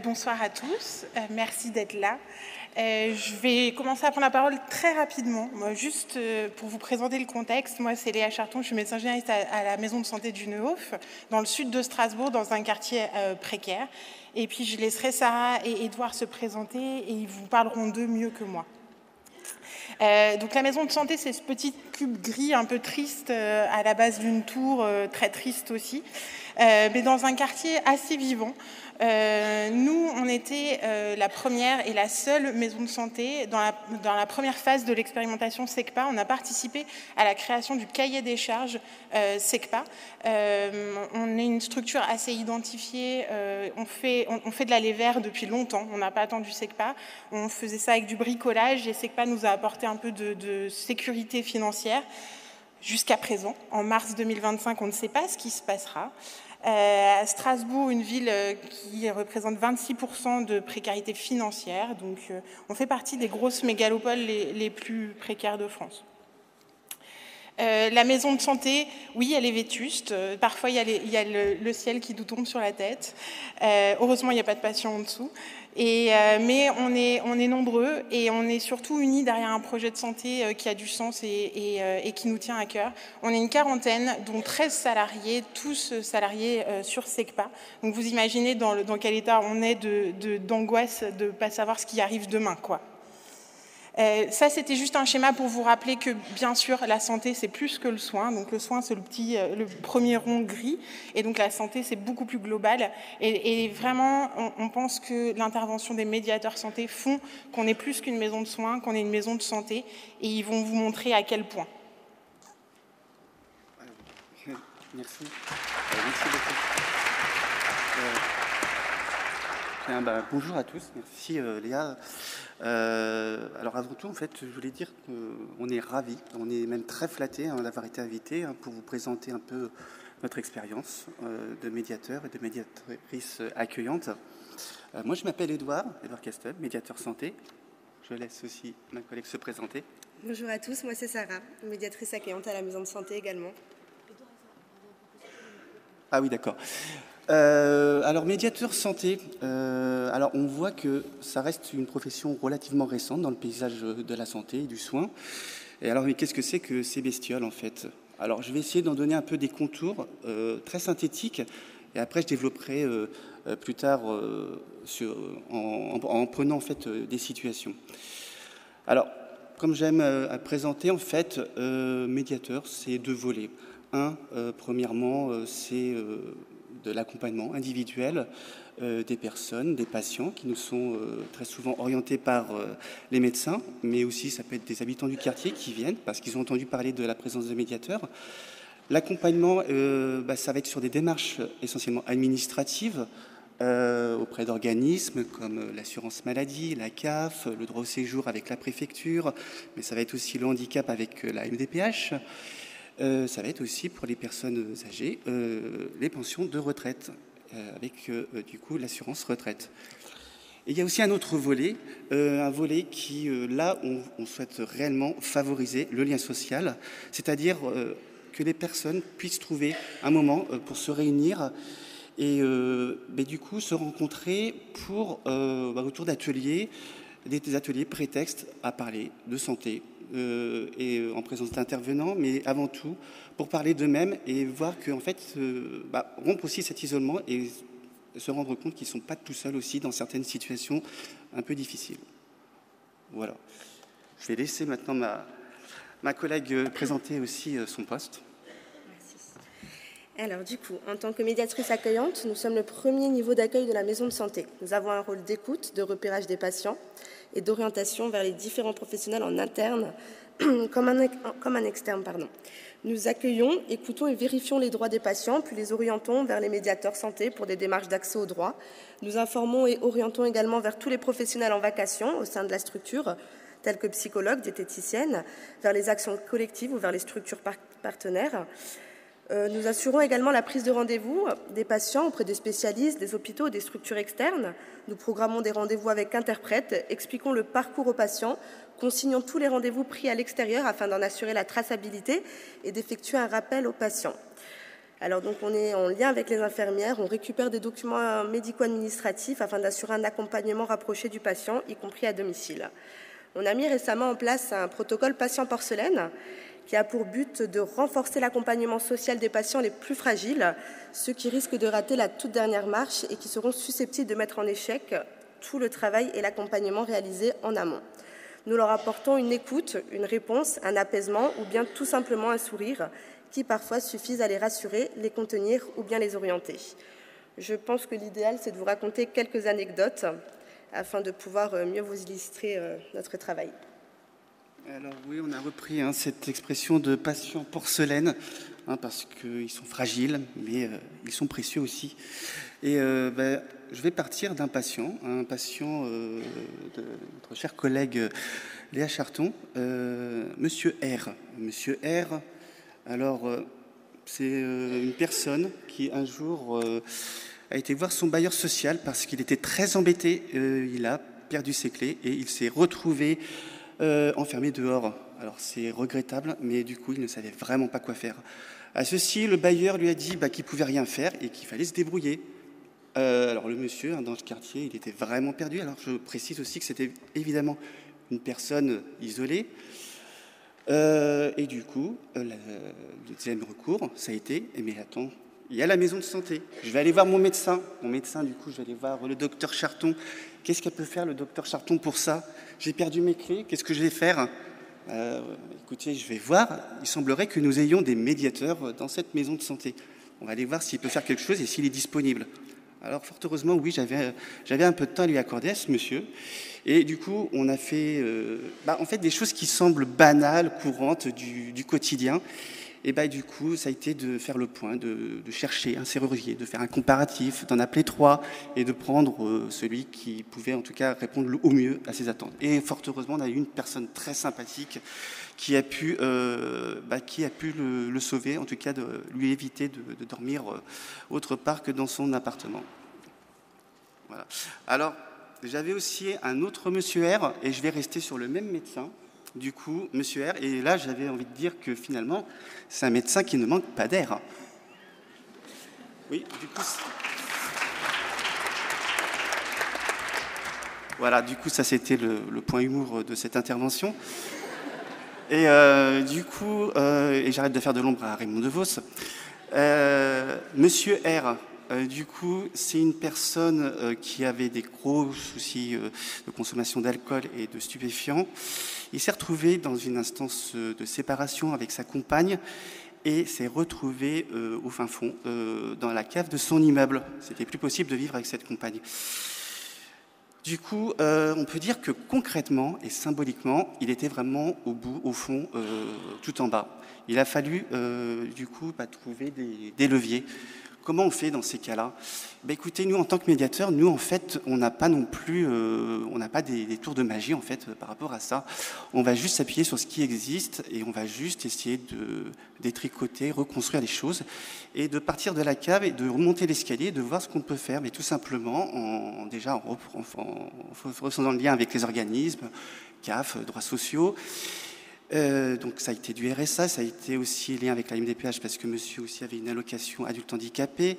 Bonsoir à tous, merci d'être là. Je vais commencer à prendre la parole très rapidement, juste pour vous présenter le contexte. Moi, c'est Léa Charton, je suis médecin généraliste à la maison de santé du Neuhof, dans le sud de Strasbourg, dans un quartier précaire. Et puis, je laisserai Sarah et Edouard se présenter et ils vous parleront d'eux mieux que moi. Donc la maison de santé, c'est ce petit cube gris un peu triste à la base d'une tour, très triste aussi, mais dans un quartier assez vivant. Nous, on était la première et la seule maison de santé dans la première phase de l'expérimentation SECPA. On a participé à la création du cahier des charges SECPA. On est une structure assez identifiée. On fait de la lait vert depuis longtemps. On n'a pas attendu SECPA. On faisait ça avec du bricolage et SECPA nous a apporté un peu de sécurité financière jusqu'à présent. En mars 2025, on ne sait pas ce qui se passera. À Strasbourg, une ville qui représente 26% de précarité financière. Donc, on fait partie des grosses mégalopoles les plus précaires de France. La maison de santé, oui, elle est vétuste. Parfois, il y a le ciel qui nous tombe sur la tête. Heureusement, il n'y a pas de patients en dessous. Mais on est nombreux et on est surtout unis derrière un projet de santé qui a du sens et qui nous tient à cœur. On est une quarantaine, dont 13 salariés, tous salariés sur SECPA. Donc vous imaginez dans quel état on est d'angoisse de ne pas savoir ce qui arrive demain, quoi. Ça, c'était juste un schéma pour vous rappeler que, bien sûr, la santé, c'est plus que le soin. Donc, le soin, c'est le premier rond gris. Et donc, la santé, c'est beaucoup plus global. Et vraiment, on pense que l'intervention des médiateurs santé font qu'on est plus qu'une maison de soins, qu'on est une maison de santé. Et ils vont vous montrer à quel point. Merci. Merci beaucoup. Bonjour à tous. Merci, Léa. Alors avant tout, en fait, je voulais dire qu'on est ravis, on est même très flattés d'avoir été invités pour vous présenter un peu notre expérience de médiateur et de médiatrice accueillante. Moi, je m'appelle Edouard Castel, médiateur santé. Je laisse aussi ma collègue se présenter. Bonjour à tous, moi c'est Sarah, médiatrice accueillante à la maison de santé également. Ah oui, d'accord. Alors, médiateur santé, alors on voit que ça reste une profession relativement récente dans le paysage de la santé et du soin. Et alors, mais qu'est-ce que c'est que ces bestioles, en fait? Alors, je vais essayer d'en donner un peu des contours très synthétiques, et après, je développerai plus tard en prenant, en fait, des situations. Alors, comme j'aime à présenter, en fait, médiateur, c'est deux volets. Premièrement, c'est de l'accompagnement individuel des personnes, des patients qui nous sont très souvent orientés par les médecins, mais aussi ça peut être des habitants du quartier qui viennent parce qu'ils ont entendu parler de la présence de médiateurs. L'accompagnement, ça va être sur des démarches essentiellement administratives auprès d'organismes comme l'assurance maladie, la CAF, le droit au séjour avec la préfecture, mais ça va être aussi le handicap avec la MDPH. Ça va être aussi pour les personnes âgées, les pensions de retraite, avec du coup l'assurance retraite. Et il y a aussi un autre volet, un volet qui, là, on souhaite réellement favoriser le lien social, c'est-à-dire que les personnes puissent trouver un moment pour se réunir et du coup se rencontrer pour, autour d'ateliers, des ateliers prétextes à parler de santé, et en présence d'intervenants, mais avant tout pour parler d'eux-mêmes et voir qu'en fait, rompre aussi cet isolement et se rendre compte qu'ils ne sont pas tout seuls aussi dans certaines situations un peu difficiles. Voilà. Je vais laisser maintenant ma collègue présenter aussi son poste. Merci. Alors du coup, en tant que médiatrice accueillante, nous sommes le premier niveau d'accueil de la maison de santé. Nous avons un rôle d'écoute, de repérage des patients et d'orientation vers les différents professionnels en interne comme un externe. Nous accueillons, écoutons et vérifions les droits des patients, puis les orientons vers les médiateurs santé pour des démarches d'accès aux droits. Nous informons et orientons également vers tous les professionnels en vacation au sein de la structure, tels que psychologues, diététiciennes, vers les actions collectives ou vers les structures partenaires. Nous assurons également la prise de rendez-vous des patients auprès des spécialistes, des hôpitaux et des structures externes. Nous programmons des rendez-vous avec interprètes, expliquons le parcours aux patients, consignons tous les rendez-vous pris à l'extérieur afin d'en assurer la traçabilité et d'effectuer un rappel aux patients. Alors donc on est en lien avec les infirmières, on récupère des documents médico-administratifs afin d'assurer un accompagnement rapproché du patient, y compris à domicile. On a mis récemment en place un protocole patient porcelaine qui a pour but de renforcer l'accompagnement social des patients les plus fragiles, ceux qui risquent de rater la toute dernière marche et qui seront susceptibles de mettre en échec tout le travail et l'accompagnement réalisé en amont. Nous leur apportons une écoute, une réponse, un apaisement ou bien tout simplement un sourire qui parfois suffisent à les rassurer, les contenir ou bien les orienter. Je pense que l'idéal, c'est de vous raconter quelques anecdotes afin de pouvoir mieux vous illustrer notre travail. Alors oui, on a repris cette expression de patient porcelaine, parce qu'ils sont fragiles, mais ils sont précieux aussi. Et je vais partir d'un patient, un patient de notre chère collègue Léa Charton, Monsieur R. Monsieur R, alors c'est une personne qui un jour a été voir son bailleur social parce qu'il était très embêté, il a perdu ses clés et il s'est retrouvé enfermé dehors. Alors c'est regrettable, mais du coup il ne savait vraiment pas quoi faire. À ceci, le bailleur lui a dit qu'il ne pouvait rien faire et qu'il fallait se débrouiller. Alors le monsieur, dans ce quartier, il était vraiment perdu. Alors je précise aussi que c'était évidemment une personne isolée. Et du coup, le deuxième recours, ça a été, mais attends, il y a la maison de santé. Je vais aller voir mon médecin. Mon médecin, du coup, je vais aller voir le docteur Charton. Qu'est-ce qu'elle peut faire, le docteur Charton, pour ça? J'ai perdu mes clés, qu'est-ce que je vais faire? Écoutez, je vais voir. Il semblerait que nous ayons des médiateurs dans cette maison de santé. On va aller voir s'il peut faire quelque chose et s'il est disponible. Alors, fort heureusement, oui, j'avais un peu de temps à lui accorder à ce monsieur. Et du coup, on a fait en fait des choses qui semblent banales, courantes du quotidien. Et du coup, ça a été de faire le point, de chercher un serrurier, de faire un comparatif, d'en appeler 3 et de prendre celui qui pouvait en tout cas répondre au mieux à ses attentes. Et fort heureusement, on a eu une personne très sympathique qui a pu le sauver, en tout cas de lui éviter de dormir autre part que dans son appartement. Voilà. Alors, j'avais aussi un autre monsieur R, et je vais rester sur le même médecin. Du coup, monsieur R, et là, j'avais envie de dire que finalement, c'est un médecin qui ne manque pas d'air. Oui, du coup... Voilà, du coup, ça, c'était le point humour de cette intervention. Et du coup, et j'arrête de faire de l'ombre à Raymond DeVos, monsieur R, du coup, c'est une personne qui avait des gros soucis de consommation d'alcool et de stupéfiants. Il s'est retrouvé dans une instance de séparation avec sa compagne et s'est retrouvé au fin fond, dans la cave de son immeuble. C'était plus possible de vivre avec cette compagne. Du coup, on peut dire que concrètement et symboliquement, il était vraiment au bout, au fond, tout en bas. Il a fallu, du coup, trouver des leviers. Comment on fait dans ces cas-là? Écoutez, nous, en tant que médiateurs, nous, en fait, on n'a pas non plus, on n'a pas des tours de magie, en fait, par rapport à ça. On va juste s'appuyer sur ce qui existe et on va juste essayer de détricoter, reconstruire les choses et de partir de la cave et de remonter l'escalier, de voir ce qu'on peut faire, mais tout simplement en faisant le lien avec les organismes, CAF, droits sociaux. Donc ça a été du RSA, ça a été aussi lien avec la MDPH parce que monsieur aussi avait une allocation adulte handicapé.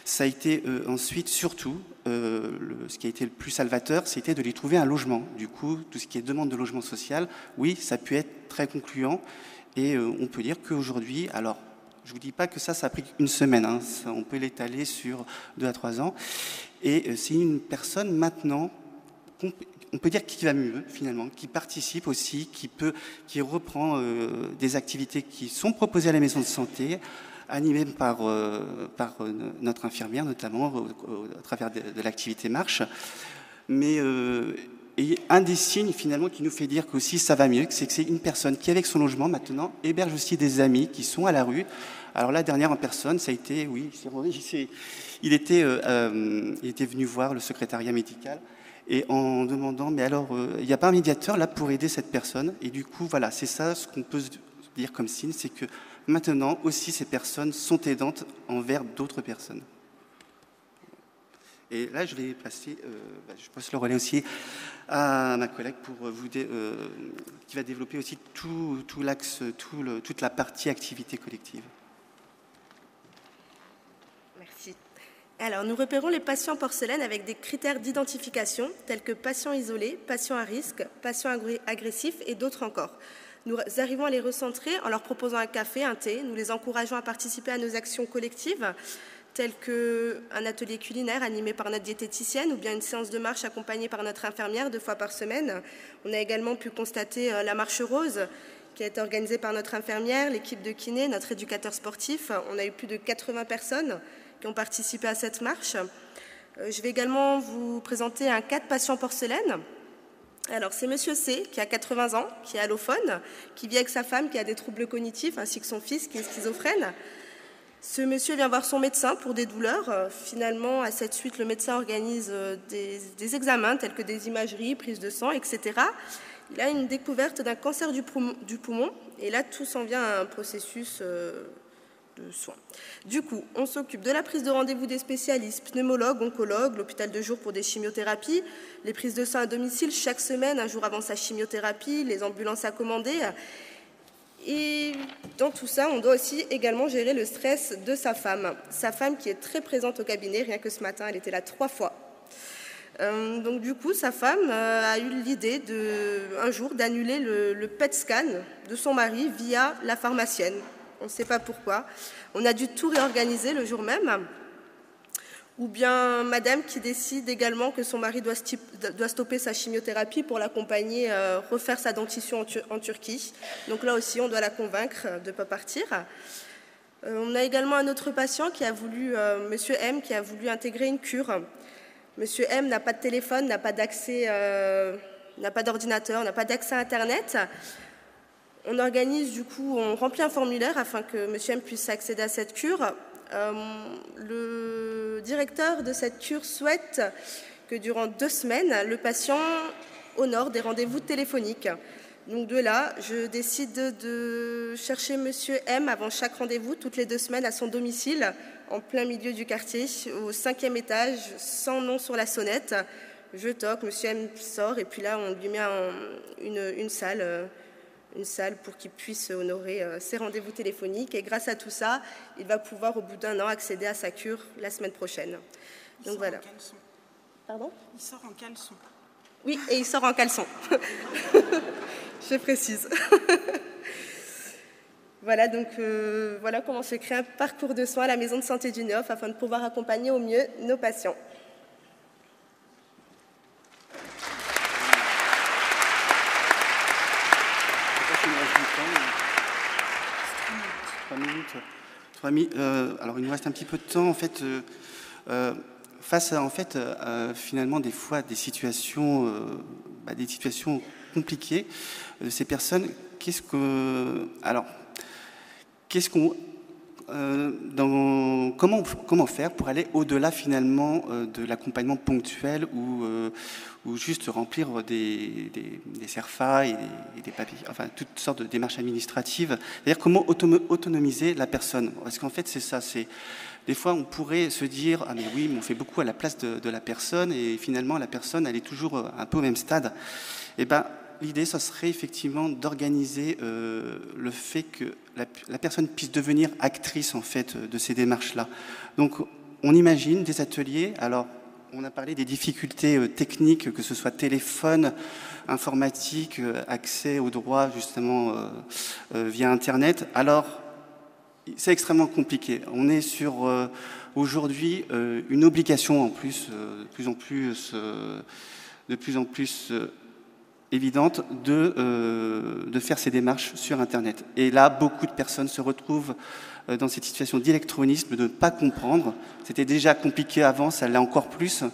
Ça a été ensuite surtout, ce qui a été le plus salvateur, c'était de lui trouver un logement. Du coup, tout ce qui est demande de logement social, oui, ça a pu être très concluant et on peut dire qu'aujourd'hui, alors je ne vous dis pas que ça a pris une semaine, ça, on peut l'étaler sur 2 à 3 ans et c'est une personne maintenant on peut dire qui va mieux finalement, qui participe aussi, qui reprend des activités qui sont proposées à la maison de santé, animées par notre infirmière notamment à travers de l'activité marche. Mais et un des signes finalement qui nous fait dire qu'aussi ça va mieux, c'est que c'est une personne qui avec son logement maintenant héberge aussi des amis qui sont à la rue. Alors la dernière en personne, ça a été, oui, il était venu voir le secrétariat médical. Et en demandant, mais alors, il n'y a pas un médiateur là pour aider cette personne? Et du coup, voilà, c'est ça ce qu'on peut se dire comme signe, c'est que maintenant aussi ces personnes sont aidantes envers d'autres personnes. Et là, je vais passer, je passe le relais aussi à ma collègue pour qui va développer aussi tout l'axe, toute la partie activité collective. Merci. Alors, nous repérons les patients porcelaine avec des critères d'identification tels que patients isolés, patients à risque, patients agressifs et d'autres encore. Nous arrivons à les recentrer en leur proposant un café, un thé. Nous les encourageons à participer à nos actions collectives telles qu'un atelier culinaire animé par notre diététicienne ou bien une séance de marche accompagnée par notre infirmière 2 fois par semaine. On a également pu constater la marche rose qui a été organisée par notre infirmière, l'équipe de kiné, notre éducateur sportif. On a eu plus de 80 personnes qui ont participé à cette marche. Je vais également vous présenter un cas de patient porcelaine. Alors, c'est Monsieur C, qui a 80 ans, qui est allophone, qui vit avec sa femme, qui a des troubles cognitifs, ainsi que son fils, qui est schizophrène. Ce monsieur vient voir son médecin pour des douleurs. Finalement, à cette suite, le médecin organise des examens tels que des imageries, prises de sang, etc. Il a une découverte d'un cancer du poumon, et là, tout s'en vient à un processus de soins. Du coup, on s'occupe de la prise de rendez-vous des spécialistes, pneumologues, oncologues, l'hôpital de jour pour des chimiothérapies, les prises de sang à domicile chaque semaine, un jour avant sa chimiothérapie, les ambulances à commander. Et dans tout ça, on doit aussi également gérer le stress de sa femme qui est très présente au cabinet. Rien que ce matin, elle était là 3 fois. Donc du coup, sa femme a eu l'idée un jour d'annuler le PET scan de son mari via la pharmacienne. On ne sait pas pourquoi. On a dû tout réorganiser le jour même. Ou bien madame qui décide également que son mari doit stopper sa chimiothérapie pour l'accompagner refaire sa dentition en Turquie. Donc là aussi, on doit la convaincre de ne pas partir. On a également un autre patient qui a voulu, Monsieur M, qui a voulu intégrer une cure. Monsieur M n'a pas de téléphone, n'a pas d'accès, n'a pas d'ordinateur, n'a pas d'accès à Internet. On organise du coup, on remplit un formulaire afin que Monsieur M puisse accéder à cette cure. Le directeur de cette cure souhaite que durant 2 semaines, le patient honore des rendez-vous téléphoniques. Donc de là, je décide de chercher Monsieur M avant chaque rendez-vous, toutes les 2 semaines à son domicile, en plein milieu du quartier, au 5e étage, sans nom sur la sonnette. Je toque, Monsieur M sort et puis là, on lui met une salle pour qu'il puisse honorer ses rendez-vous téléphoniques. Et grâce à tout ça, il va pouvoir, au bout d'1 an, accéder à sa cure la semaine prochaine. Donc voilà. Pardon ? Il sort en caleçon. Oui, et il sort en caleçon. Je précise. Voilà, donc voilà comment se crée un parcours de soins à la maison de santé du Neuf afin de pouvoir accompagner au mieux nos patients. Alors, il nous reste un petit peu de temps, en fait, face à, finalement, des fois, des situations compliquées de ces personnes. Comment faire pour aller au-delà, finalement, de l'accompagnement ponctuel ou juste remplir des CERFA et des papiers, enfin toutes sortes de démarches administratives. C'est-à-dire comment autonomiser la personne. Parce qu'en fait, c'est ça. Des fois, on pourrait se dire « Ah mais oui, mais on fait beaucoup à la place de la personne et finalement, la personne, elle est toujours un peu au même stade. » Eh bien, l'idée, ça serait effectivement d'organiser le fait que la personne puisse devenir actrice, en fait, de ces démarches-là. Donc, on imagine des ateliers. Alors, on a parlé des difficultés techniques, que ce soit téléphone, informatique, accès aux droits, justement, via Internet. Alors, c'est extrêmement compliqué. On est sur, aujourd'hui, une obligation, en plus, de plus en plus évidente, de faire ces démarches sur Internet. Et là, beaucoup de personnes se retrouvent dans cette situation d'électronisme, de ne pas comprendre. C'était déjà compliqué avant, ça l'est encore plus.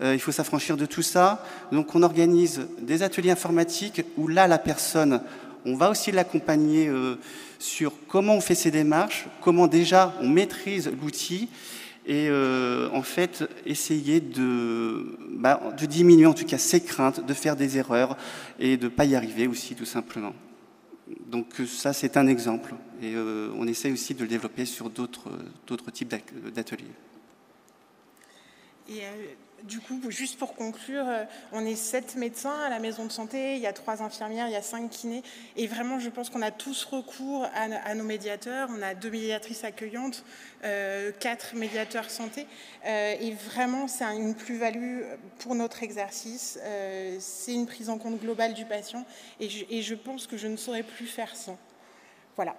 Il faut s'affranchir de tout ça. Donc on organise des ateliers informatiques où là, la personne, on va aussi l'accompagner sur comment on fait ces démarches, comment déjà on maîtrise l'outil et en fait essayer de diminuer en tout cas ses craintes, de faire des erreurs et de ne pas y arriver aussi tout simplement. Donc ça, c'est un exemple. Et on essaie aussi de le développer sur d'autres types d'ateliers. Et Du coup, juste pour conclure, on est 7 médecins à la maison de santé, il y a 3 infirmières, il y a 5 kinés. Et vraiment, je pense qu'on a tous recours à nos médiateurs. On a 2 médiatrices accueillantes, 4 médiateurs santé. Et vraiment, c'est une plus-value pour notre exercice. C'est une prise en compte globale du patient. Et je pense que je ne saurais plus faire sans. Voilà.